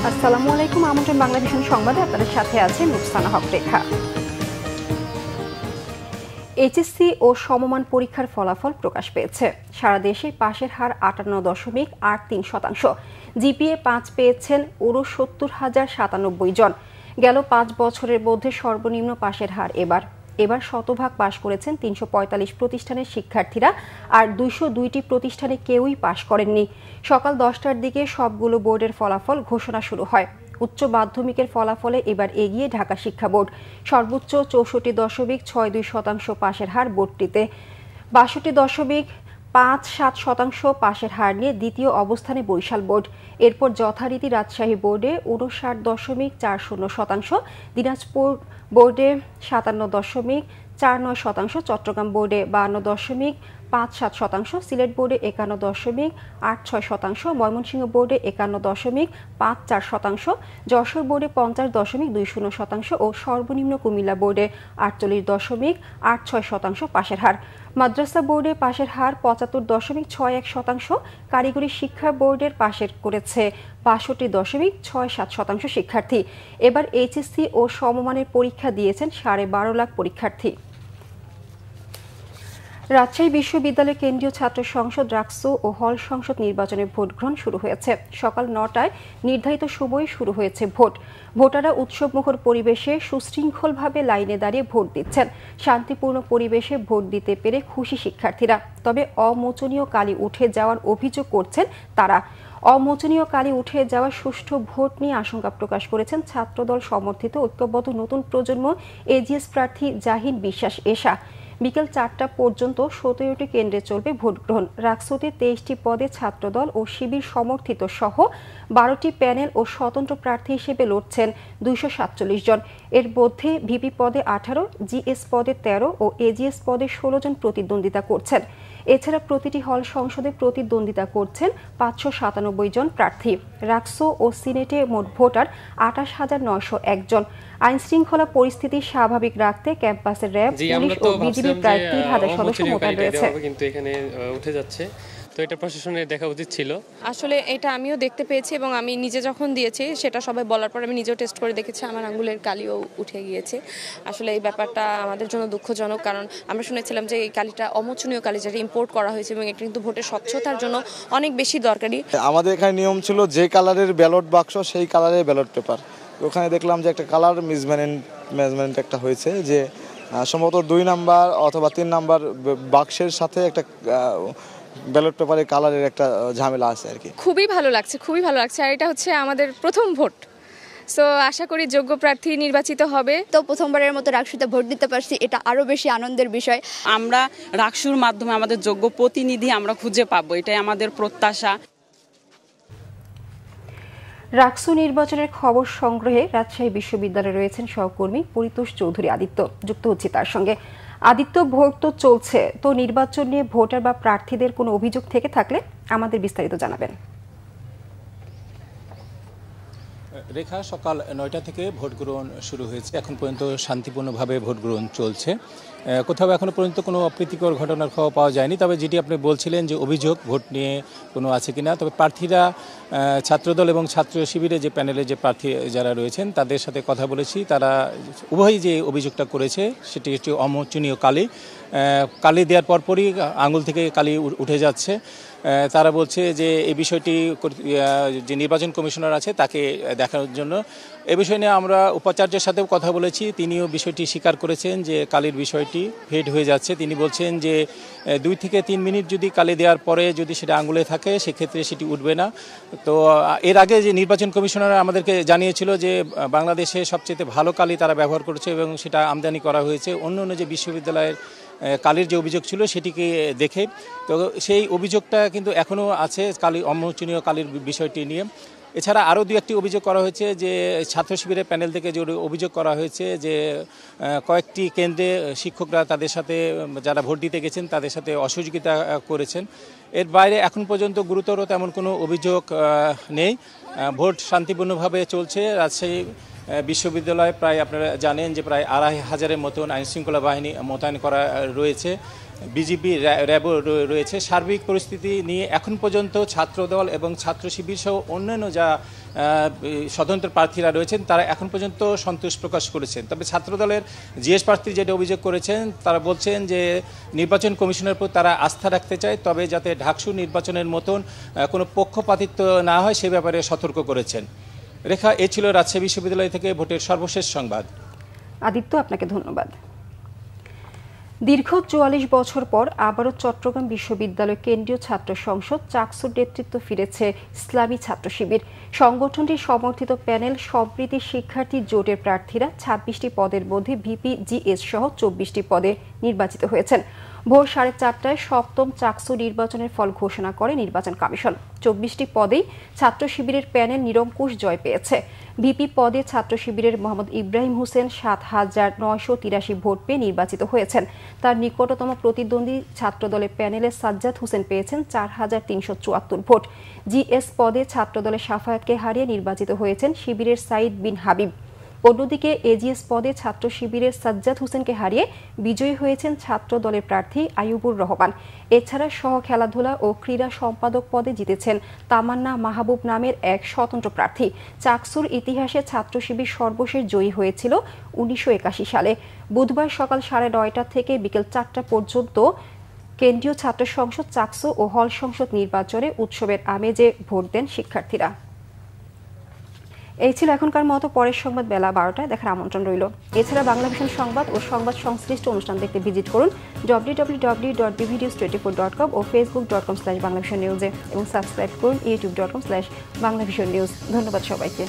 আসসালামু আলাইকুম, আমন্ত্রণ বাংলাদেশের সংবাদে আপনাদের সাথে আছে মুফসানা হক রেখা। এইচএসসি ও সমমান পরীক্ষার ফলাফল প্রকাশ পেয়েছে। সারা দেশে পাশের হার 58.83%। জিপিএ 5 পেয়েছেন 69,097 জন। গেল 5 বছরের মধ্যে সর্বনিম্ন পাশের হার এবার শতভাগ পাশ করেছেন 345 প্রতিষ্ঠানের শিক্ষার্থীরা, আর 202টি প্রতিষ্ঠানে কেউই পাশ করেননি। সকাল 10টার দিকে সবগুলো বোর্ডের ফলাফল ঘোষণা শুরু হয়। উচ্চ মাধ্যমিকের ফলাফলে এবার এগিয়ে ঢাকা শিক্ষা বোর্ড। সর্বোচ্চ 64.62% পাশের হার বোর্ডটিতে। 62.57% পাশের হার নিয়ে দ্বিতীয় অবস্থানে বরিশাল বোর্ড। এরপর যথারীতি রাজশাহী বোর্ডে 59.40%, দিনাজপুর বোর্ডে 57.49%, চট্টগ্রাম বোর্ডে 52.57%, সিলেট বোর্ডে 51.86%, ময়মনসিংহ বোর্ডে 51.54%, যশোর বোর্ডে 50.20% ও সর্বনিম্ন কুমিল্লা বোর্ডে 48.86% পাশের হার। মাদ্রাসা বোর্ডে পাশের হার 75.61%, কারিগরি শিক্ষা বোর্ডের পাশের করেছে 62.67% শিক্ষার্থী। এবার এইচএসসি ও সমমানের পরীক্ষা দিয়েছেন 12.5 লাখ পরীক্ষার্থী। রাজশাহী বিশ্ববিদ্যালয়ের কেন্দ্রীয় ছাত্র সংসদ, রাকসু ও হল সংসদ নির্বাচনের ভোট গ্রহণ শুরু হয়েছে। সকাল 9টায় নির্ধারিত সময়ে শুরু হয়েছে ভোট। ভোটাররা উৎসবমুখর পরিবেশে সুশৃঙ্খলভাবে লাইনে দাঁড়িয়ে ভোট দিচ্ছেন। শান্তিপূর্ণ পরিবেশে ভোট দিতে পেরে খুশি শিক্ষার্থীরা। তবে অমোচনীয় কালি উঠে যাওয়ার অভিযোগ করছেন তারা। অমোচনীয় কালি উঠে যাওয়া সুষ্ঠু ভোট নিয়ে আশঙ্কা প্রকাশ করেছেন ছাত্রদল সমর্থিত ঐক্যবদ্ধ নতুন প্রজন্ম এজিএস প্রার্থী জাহিন বিশ্বাস এশা। বিকেল 4টা পর্যন্ত 17টি কেন্দ্রে চলবে ভোট গ্রহণ। রাকসুতে 23টি পদে ছাত্রদল ও শিবির সমর্থিত সহ 12টি প্যানেল ও স্বতন্ত্র প্রার্থী হিসেবে লড়ছেন 247 জন। এর মধ্যে ভিপি পদে 18, জিএস পদে 13 ও এজিএস পদে 16 জন প্রতিদ্বন্দ্বিতা করছেন। এছাড়া প্রতিটি হল সংসদে প্রতিদ্বন্দ্বিতা করছেন 597 জন প্রার্থী। রাকসু ও সিনেটে মোট ভোটার 28,901 জন। আইন শৃঙ্খলা পরিস্থিতি স্বাভাবিক রাখতে ক্যাম্পাসে র্যাব, পুলিশ ও বিজিবি প্রায় 3,000 সদস্য মোতায়েন রয়েছে। কিন্তু এখানে উঠে যাচ্ছে, তো এটা প্রশাসনের দেখা উচিত ছিল। আসলে এটা আমিও দেখতে পেয়েছি এবং আমি নিজে যখন দিয়েছি সেটা সবাই বলার পর আমি নিজেও টেস্ট করে দেখেছি, আমার আঙ্গুলের কালিও উঠে গিয়েছে। আসলে এই ব্যাপারটা আমাদের জন্য দুঃখজনক, কারণ আমরা শুনেছিলাম যে এই কালিটা অমোচনীয় কালি, যেটা ইম্পোর্ট করা হয়েছে এবং এটা কিন্তু ভোটের স্বচ্ছতার জন্য অনেক বেশি দরকারি। আমাদের এখানে নিয়ম ছিল যে কালারের ব্যালট বাক্স সেই কালারের ব্যালট পেপার। ওখানে দেখলাম যে একটা কালার মেজমেন্ট একটা হয়েছে, যে সম্ভবত 2 নাম্বার অথবা 3 নাম্বার বাক্সের সাথে একটা ব্যালট পেপারের কালারের একটা ঝামেলা আছে আর কি। খুবই ভালো লাগছে, খুবই ভালো লাগছে। আর এটা হচ্ছে আমাদের প্রথম ভোট, সো আশা করি যোগ্য প্রার্থী নির্বাচিত হবে। তো প্রথমবারের মতো রাকসুতে ভোট দিতে পারছি, এটা আরো বেশি আনন্দের বিষয়। আমরা রাকসুর মাধ্যমে আমাদের যোগ্য প্রতিনিধি আমরা খুঁজে পাবো, এটাই আমাদের প্রত্যাশা। রাকসু নির্বাচনের খবর সংগ্রহে রাজশাহী বিশ্ববিদ্যালয়ে রয়েছেন সহকর্মী পরিতোষ চৌধুরী আদিত্য। যুক্ত হচ্ছে তার সঙ্গে। আদিত্য, ভোট তো চলছে, তো নির্বাচন নিয়ে ভোটার বা প্রার্থীদের কোনো অভিযোগ থেকে থাকলে আমাদের বিস্তারিত জানাবেন। রেখা, সকাল 9টা থেকে ভোট গ্রহণ শুরু হয়েছে। এখন পর্যন্ত শান্তিপূর্ণভাবে ভোট গ্রহণ চলছে। কোথাও এখনো পর্যন্ত কোনো অপ্রীতিকর ঘটনার খবর পাওয়া যায়নি। তবে যেটি আপনি বলছিলেন যে অভিযোগ ভোট নিয়ে কোনো আছে কিনা, তবে প্রার্থীরা ছাত্রদল এবং ছাত্র শিবিরে যে প্যানেলে যে প্রার্থী যারা রয়েছেন তাদের সাথে কথা বলেছি। তারা উভয়ই যে অভিযোগটা করেছে সেটি একটি অমোচনীয় কালি দেওয়ার পরপরই আঙুল থেকে কালি উঠে যাচ্ছে। তারা বলছে যে এই বিষয়টি যে নির্বাচন কমিশনার আছে তাকে দেখানোর জন্য। এ বিষয় নিয়ে আমরা উপাচার্যের সাথেও কথা বলেছি, তিনিও বিষয়টি স্বীকার করেছেন যে কালির বিষয়টি ফেড হয়ে যাচ্ছে। তিনি বলছেন যে 2 থেকে 3 মিনিট যদি কালি দেওয়ার পরে যদি সেটা আঙুলে থাকে সেক্ষেত্রে সেটি উঠবে না। তো এর আগে যে নির্বাচন কমিশনার আমাদেরকে জানিয়েছিল যে বাংলাদেশে সবচেয়ে ভালো কালি তারা ব্যবহার করেছে এবং সেটা আমদানি করা হয়েছে অন্য যে বিশ্ববিদ্যালয়ের কালির যে অভিযোগ ছিল সেটিকে দেখে। তো সেই অভিযোগটা কিন্তু এখনও আছে অমোচনীয় কালির বিষয়টি নিয়ে। এছাড়া আরও দু একটি অভিযোগ করা হয়েছে যে ছাত্র শিবিরের প্যানেল থেকে যে অভিযোগ করা হয়েছে যে কয়েকটি কেন্দ্রে শিক্ষকরা তাদের সাথে যারা ভোট দিতে গেছেন তাদের সাথে অসহযোগিতা করেছেন। এর বাইরে এখন পর্যন্ত গুরুতর তেমন কোনো অভিযোগ নেই। ভোট শান্তিপূর্ণভাবে চলছে। রাজশাহী বিশ্ববিদ্যালয়ে প্রায় আপনারা জানেন যে প্রায় ২৫০০-এর মতন আইনশৃঙ্খলা বাহিনী মোতায়েন করা রয়েছে, বিজিবি র্যাবও রয়েছে। সার্বিক পরিস্থিতি নিয়ে এখন পর্যন্ত ছাত্রদল এবং ছাত্র শিবির সহ অন্যান্য যা স্বতন্ত্র প্রার্থীরা রয়েছেন তারা এখন পর্যন্ত সন্তোষ প্রকাশ করেছেন। তবে ছাত্রদলের জিএস প্রার্থী যেটা অভিযোগ করেছেন তারা বলছেন যে নির্বাচন কমিশনের উপর তারা আস্থা রাখতে চায়, তবে যাতে ঢাকসু নির্বাচনের মতন কোনো পক্ষপাতিত্ব না হয় সে ব্যাপারে সতর্ক করেছেন। রেখা, এ ছিল রাজশাহী বিশ্ববিদ্যালয় থেকে ভোটের সর্বশেষ সংবাদ। আদিত্য, আপনাকে ধন্যবাদ। দীর্ঘ ৪৪ বছর পর আবারও চট্টগ্রাম বিশ্ববিদ্যালয় কেন্দ্রীয় ছাত্র সংসদ চাকসুর নেতৃত্ব ফিরেছে ইসলামী ছাত্র শিবির। সংগঠনটির সমর্থিত প্যানেল সম্প্রীতি শিক্ষার্থী জোটের প্রার্থীরা ২৬টি পদের মধ্যে ভিপি জিএস সহ ২৪টি পদে নির্বাচিত হয়েছেন। ভোর ৪:৩০টায় সপ্তম চাকসু নির্বাচনের ফল ঘোষণা করে নির্বাচন কমিশন। ২৪টি পদেই ছাত্র শিবিরের প্যানেল নিরঙ্কুশ জয় পেয়েছে। ভিপি পদে ছাত্র শিবিরের মোহাম্মদ ইব্রাহিম হোসেন ৭,৯৮৩ ভোট পেয়ে নির্বাচিত হয়েছেন। তার নিকটতম প্রতিদ্বন্দ্বী ছাত্রদলের প্যানেলে সাজ্জাদ হোসেন পেয়েছেন ৪,৩৭৪ ভোট। জিএস পদে ছাত্রদলের সাফায়াতকে হারিয়ে নির্বাচিত হয়েছেন শিবিরের সাইদ বিন হাবিব। অন্যদিকে এজিএস পদে ছাত্র শিবিরের সাজ্জাদ হোসেনকে হারিয়ে বিজয়ী হয়েছেন ছাত্র দলের প্রার্থী আইয়ুবুর রহমান। এছাড়া সহ খেলাধুলা ও ক্রীড়া সম্পাদক পদে জিতেছেন তামান্না মাহবুব নামের এক স্বতন্ত্র প্রার্থী। চাকসুর ইতিহাসে ছাত্র শিবির সর্বশেষ জয়ী হয়েছিল ১৯৮১ সালে। বুধবার সকাল ৯:৩০ থেকে বিকেল ৪টা পর্যন্ত কেন্দ্রীয় ছাত্র সংসদ চাকসু ও হল সংসদ নির্বাচনে উৎসবের আমেজে ভোট দেন শিক্ষার্থীরা। এই ছিল এখনকার মতো। পরের সংবাদ বেলা ১২টায় দেখার আমন্ত্রণ রইল। এছাড়া বাংলাভিশন সংবাদ ও সংবাদ সংশ্লিষ্ট অনুষ্ঠান দেখতে ভিজিট করুন www.bvnews24.com ও facebook.com/banglavisionnews এবং সাবস্ক্রাইব করুন youtube.com/banglavisionnews। ধন্যবাদ সবাইকে।